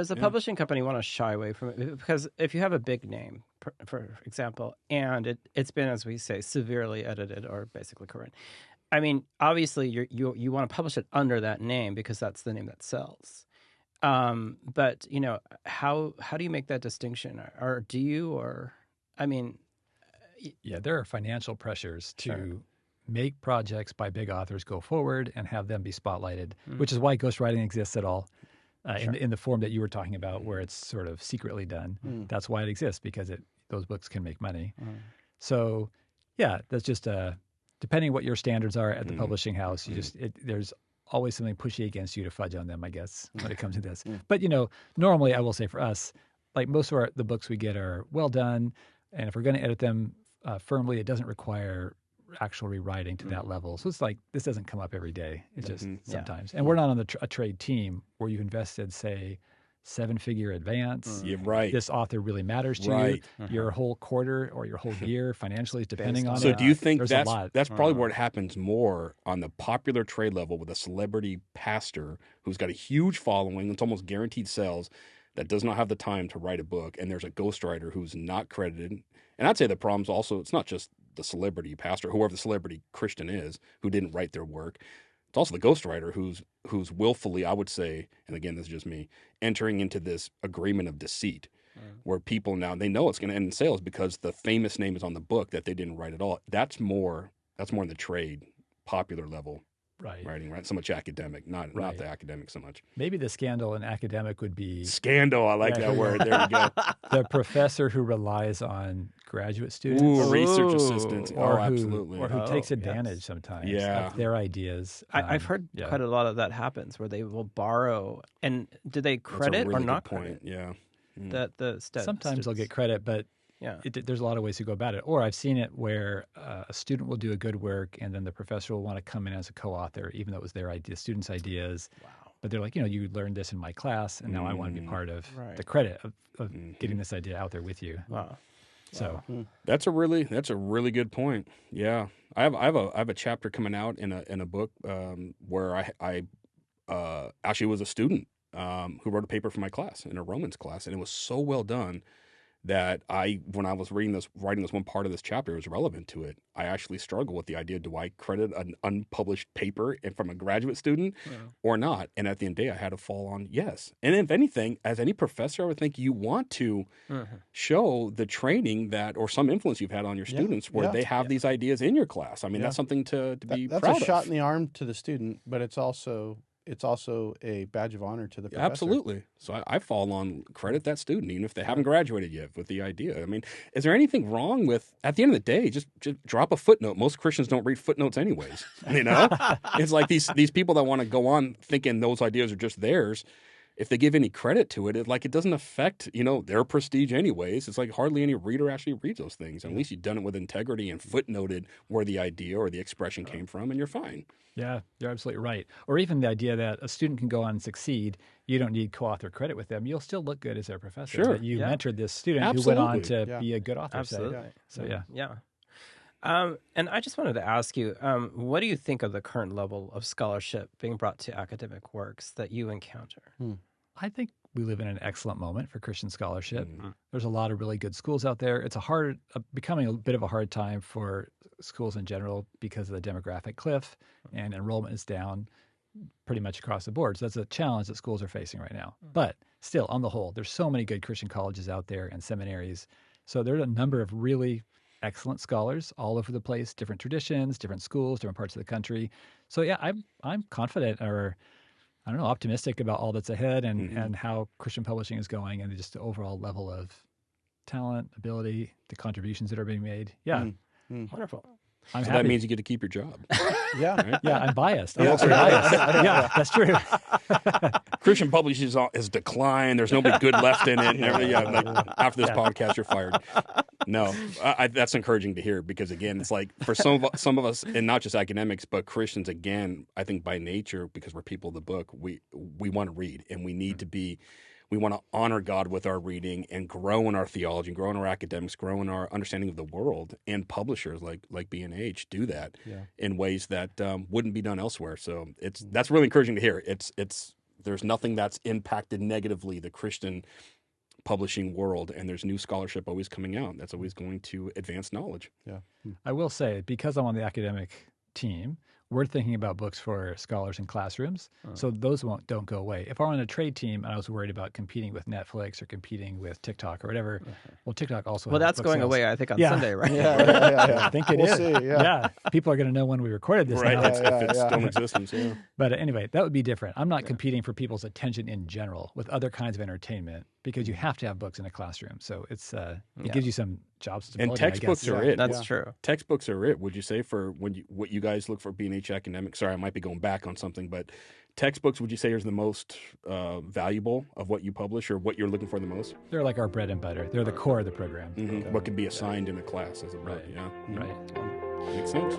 Does a publishing company want to shy away from it? Because if you have a big name, for example, and it's been, as we say, severely edited or basically current, I mean, obviously you want to publish it under that name because that's the name that sells. But how do you make that distinction, or do you, or I mean, yeah, there are financial pressures to make projects by big authors go forward and have them be spotlighted, which is why ghostwriting exists at all. In the form that you were talking about, where it's sort of secretly done. That's why it exists, because those books can make money. So, yeah, that's just depending what your standards are at the publishing house. There's always something pushy against you to fudge on them, I guess, when it comes to this. But normally, I will say for us, like most of the books we get are well done, and if we're going to edit them firmly, it doesn't require actual rewriting to that level. So it's like, this doesn't come up every day. It's just sometimes. And we're not on a trade team where you've invested, say, 7-figure advance. Yeah, right. This author really matters to you. Your whole quarter or your whole year financially is depending on it. So do you think There's a lot. that's probably where it happens more on the popular trade level with a celebrity pastor who's got a huge following, it's almost guaranteed sales, that does not have the time to write a book, and there's a ghostwriter who's not credited. And I'd say the problem's also, it's not just the celebrity pastor, whoever the celebrity Christian is, who didn't write their work. It's also the ghostwriter who's willfully, I would say, and again, this is just me, entering into this agreement of deceit, where people now, they know it's going to end in sales because the famous name is on the book that they didn't write at all. That's more in the trade, popular level. Writing, right? So much academic, not the academic so much. Maybe the scandal in academic would be... Scandal, I like that word. There we go. The professor who relies on graduate students. Ooh, research assistants. Absolutely. Or who takes advantage sometimes of their ideas. I've heard quite a lot of that happens, where they will borrow. And do they credit really or not good point. credit? Yeah. That the Sometimes they'll get credit, but there's a lot of ways to go about it. Or I've seen it where a student will do a good work, and then the professor will want to come in as a co-author, even though it was their idea, students' ideas. Wow. But they're like, you learned this in my class, and now I want to be part of the credit of getting this idea out there with you. Wow. So that's a really good point. Yeah, I have a chapter coming out in a book where I actually was a student who wrote a paper for my class in a Romans class, and it was so well done that when I was writing this one part of this chapter, it was relevant to it. I actually struggle with the idea: do I credit an unpublished paper from a graduate student or not? And at the end of the day, I had to fall on yes. And if anything, as any professor, I would think you want to show the training that, or some influence you've had on your students, where they have these ideas in your class. I mean, that's something to be proud of. That's a shot in the arm to the student, but it's also a badge of honor to the professor. Absolutely. So I fall on credit that student, even if they haven't graduated yet, with the idea. I mean, is there anything wrong with, at the end of the day, just drop a footnote? Most Christians don't read footnotes anyways, It's like these people that want to go on thinking those ideas are just theirs. If they give any credit to it, it doesn't affect, their prestige anyways. It's like hardly any reader actually reads those things. At least you've done it with integrity and footnoted where the idea or the expression came from, and you're fine. Yeah, you're absolutely right. Or even the idea that a student can go on and succeed, you don't need co-author credit with them. You'll still look good as their professor. Sure. That you mentored this student who went on to be a good author. Absolutely. So, yeah. And I just wanted to ask you, what do you think of the current level of scholarship being brought to academic works that you encounter? I think we live in an excellent moment for Christian scholarship. There's a lot of really good schools out there. It's becoming a bit of a hard time for schools in general because of the demographic cliff, and enrollment is down pretty much across the board. So that's a challenge that schools are facing right now. But still, on the whole, there's so many good Christian colleges out there and seminaries. So there's a number of really excellent scholars all over the place, different traditions, different schools, different parts of the country. So yeah, I'm confident, or I don't know, optimistic about all that's ahead and how Christian publishing is going, and just the overall level of talent, ability, the contributions that are being made. Yeah. Wonderful. I'm so happy. that means you get to keep your job. Yeah. Yeah, I'm biased. I'm also biased. Yeah, that's true. Christian publishing has declined. There's nobody good left in it. And after this podcast, you're fired. No, that's encouraging to hear, because again, it's like for some of us, and not just academics, but Christians, again, I think by nature, because we're people of the book, we want to read, and we need to be. We want to honor God with our reading and grow in our theology, grow in our academics, grow in our understanding of the world. And publishers like B&H do that in ways that wouldn't be done elsewhere. So that's really encouraging to hear. It's there's nothing that's impacted negatively the Christian publishing world, and there's new scholarship always coming out that's always going to advance knowledge. I will say, because I'm on the academic team, we're thinking about books for scholars in classrooms, so those don't go away. If I were on a trade team and I was worried about competing with Netflix or competing with TikTok or whatever, well, TikTok also Well, has that's book going sales. away, I think, on Yeah. Sunday, right? I think it We'll is. see, yeah. People are going to know when we recorded this Right, now. if it's still in existence. Yeah. But anyway, that would be different. I'm not competing for people's attention in general with other kinds of entertainment because you have to have books in a classroom. So it gives you some job stability. And textbooks I guess. are it. That's true. Textbooks are it. Would you say for what you guys look for B&H academic? Sorry, I might be going back on something, but textbooks, would you say, is the most valuable of what you publish, or what you're looking for the most? They're like our bread and butter. They're the core of the program. What could be assigned in a class as a book? Right. Yeah, Right. makes sense.